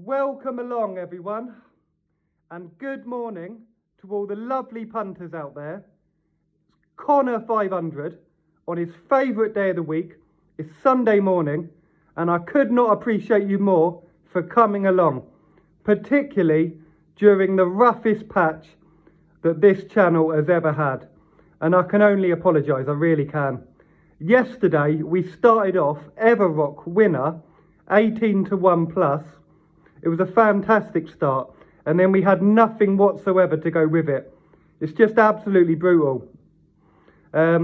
Welcome along everyone, and good morning to all the lovely punters out there. Connor 500 on his favourite day of the week. It's Sunday morning, and I could not appreciate you more for coming along, particularly during the roughest patch that this channel has ever had. And I can only apologise, I really can. Yesterday we started off Everrock winner 18-1 plus. It was a fantastic start, and then we had nothing whatsoever to go with it. It's just absolutely brutal. It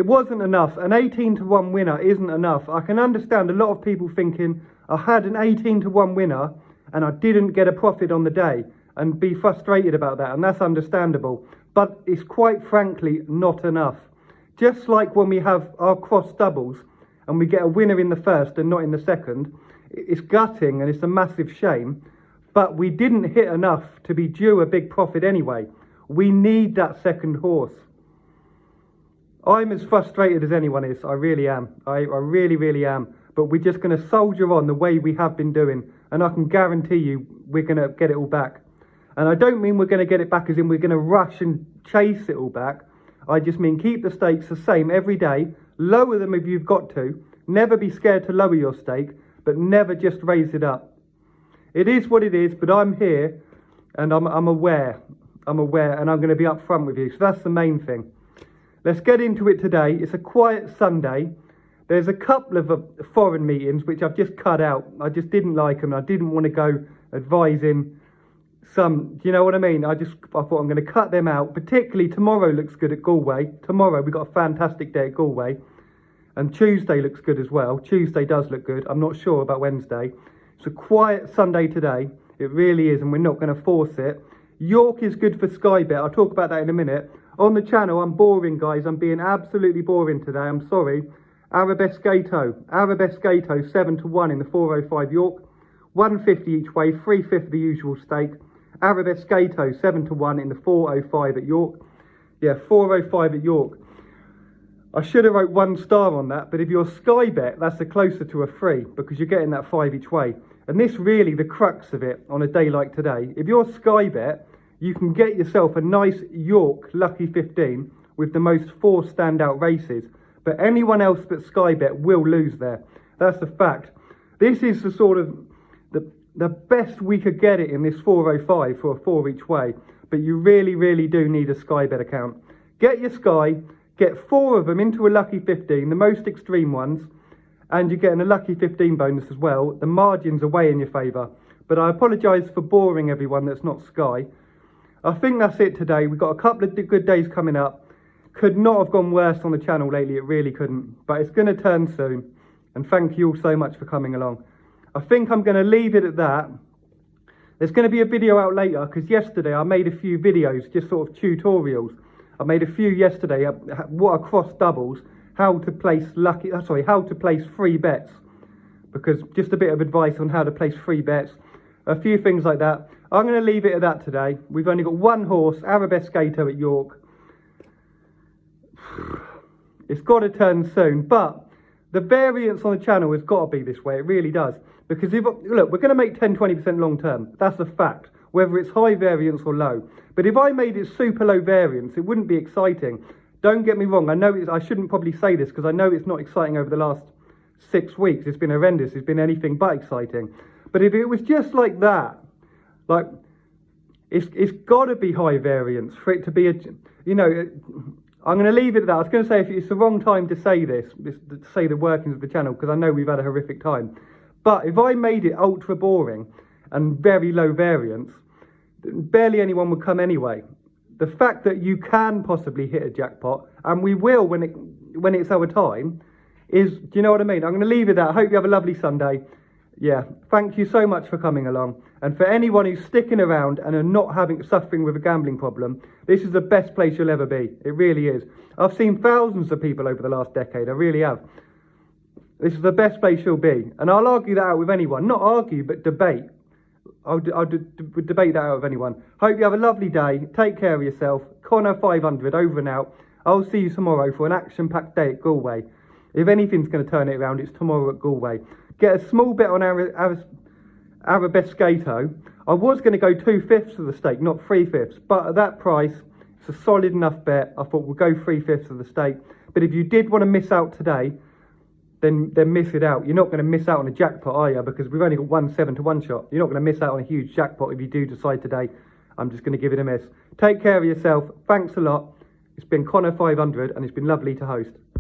wasn't enough. An 18-1 winner isn't enough. I can understand a lot of people thinking, I had an 18-1 winner and I didn't get a profit on the day, and be frustrated about that, and that's understandable. But it's quite frankly not enough. Just like when we have our cross doubles and we get a winner in the first and not in the second, it's gutting and it's a massive shame, but we didn't hit enough to be due a big profit anyway. We need that second horse. I'm as frustrated as anyone is, I really am. I really am. But we're just going to soldier on the way we have been doing, and I can guarantee you we're going to get it all back. And I don't mean we're going to get it back as in we're going to rush and chase it all back. I just mean keep the stakes the same every day, lower them if you've got to, never be scared to lower your stake, but never just raise it up. It is what it is, but I'm here and I'm aware, and I'm going to be upfront with you. So that's the main thing. Let's get into it today. It's a quiet Sunday. There's a couple of foreign meetings which I've just cut out. I just didn't like them. I didn't want to go advising some, do you know what I mean? I thought I'm going to cut them out. Particularly tomorrow looks good at Galway. Tomorrow we've got a fantastic day at Galway. And Tuesday looks good as well. Tuesday does look good. I'm not sure about Wednesday. It's a quiet Sunday today. It really is, and we're not going to force it. York is good for SKYBET. I'll talk about that in a minute. On the channel, I'm boring, guys. I'm being absolutely boring today. I'm sorry. Arabescato 7-1 in the 405 York. 150 each way, 350 the usual stake. Arabescato 7-1 in the 405 at York. Yeah, 405 at York. I should have wrote 1 star on that, but if you're SKYBET, that's closer to a 3 because you're getting that 5 each way. And this really the crux of it on a day like today. If you're SKYBET, you can get yourself a nice York Lucky 15 with the most 4 standout races. But anyone else but SKYBET will lose there. That's the fact. This is the sort of the best we could get it in this 405 for a 4 each way. But you really do need a SKYBET account. Get your Sky, get 4 of them into a Lucky 15, the most extreme ones, and you're getting a Lucky 15 bonus as well. The margins are way in your favour. But I apologise for boring everyone that's not Sky. I think that's it today. We've got a couple of good days coming up. Could not have gone worse on the channel lately, it really couldn't. But it's going to turn soon. And thank you all so much for coming along. I think I'm going to leave it at that. There's going to be a video out later, because yesterday I made a few videos, just sort of tutorials. I made a few yesterday, what are cross doubles, how to place free bets. Because just a bit of advice on how to place free bets. A few things like that. I'm going to leave it at that today. We've only got 1 horse, Arabescato at York. It's got to turn soon, but the variance on the channel has got to be this way. It really does. Because look, we're going to make 10-20% long term. That's a fact, whether it's high variance or low. But if I made it super low variance, it wouldn't be exciting. Don't get me wrong. I know I shouldn't probably say this because I know it's not exciting over the last 6 weeks. It's been horrendous. It's been anything but exciting. But if it was just like that, like it's got to be high variance for it to be I'm going to leave it at that. I was going to say if it's the wrong time to say this to say the workings of the channel, because I know we've had a horrific time. But if I made it ultra boring and very low variance, barely anyone would come anyway. The fact that you can possibly hit a jackpot, and we will when it's our time, is, do you know what I mean? I'm going to leave it at that. I hope you have a lovely Sunday. Yeah, thank you so much for coming along. And for anyone who's sticking around and are not suffering with a gambling problem, this is the best place you'll ever be. It really is. I've seen thousands of people over the last decade. I really have. This is the best place you'll be. And I'll argue that out with anyone. Not argue, but debate. I'll debate that out with anyone. Hope you have a lovely day. Take care of yourself. Connor 500 over and out. I'll see you tomorrow for an action-packed day at Galway. If anything's going to turn it around, it's tomorrow at Galway. Get a small bet on Arabescato. I was going to go 2/5 of the stake, not 3/5, but at that price, it's a solid enough bet. I thought we'll go 3/5 of the stake. But if you did want to miss out today, then miss it out. You're not going to miss out on a jackpot, are you? Because we've only got 1 7-to-1 shot. You're not going to miss out on a huge jackpot if you do decide today, I'm just going to give it a miss. Take care of yourself. Thanks a lot. It's been Connor 500 and it's been lovely to host.